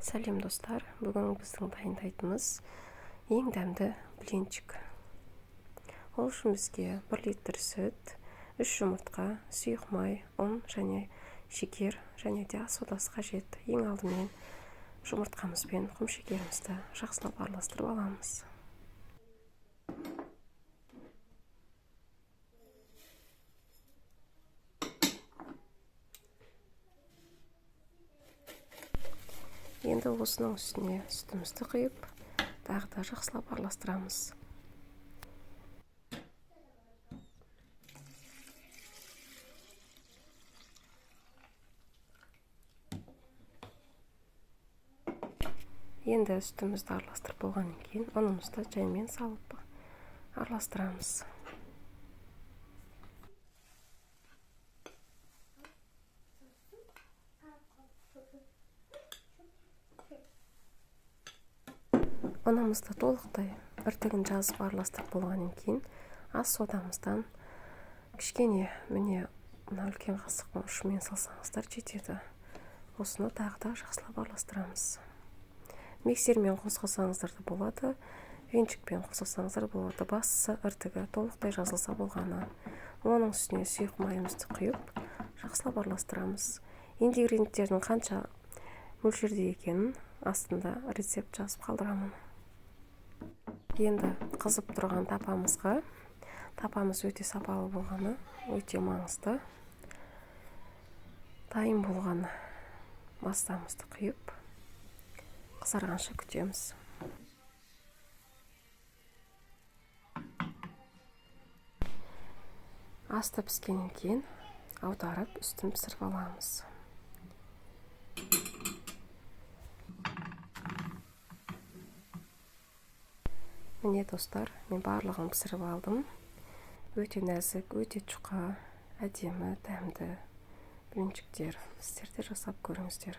Сәлем достар, бүгін біздің дайындайтынымыз ең дәмді блинчик. Ол үшін бізге 1 литр сүт, 3 жұмыртқа, сұйық май, ұн және шекер және де ас содасы қажет. Ең алдымен жұмыртқамызбен құмшекерімізді жақсылап араластырып аламыз. Енді осының үстіне сүтімізді құйып, тағы да жақсылап араластырамыз. Енді сүтімізді араластырып болғаннан кейін, ұнымызды жаймен салып араластырамыз. Ұнымызды толықтай іртігін жазып араластырып болғаннан кейін, ас содамыздан кішкене, міне мына үлкен қасықтың ұшымен салсаңыздар жетеді. Осыны тағы да жақсылап араластырамыз. Миксермен қосқызсаңыздар да болады, венчикпен қосқызсаңыздар болады. Бастысы іртігі толықтай жазылса болғаны. Оның үстіне сұйық майымызды құйып, жақсылап араластырамыз. Ингредиенттердің қанша мөлшерде екенін астында рецепт жазып қалдырамын. Енді қызып тұрған тапамыз өте сапалы болғаны, өте маңызды. Дайын болған мастамызды құйып, қызарғанша күтеміз. Асты піскеннен кейін аударып, үстін пісіріп аламыз. Міне достар, мен барлығын пісіріп алдым. Өте нәзік, өте жұқа, әдемі, дәмді блинчиктер. Сіздер де жасап көріңіздер.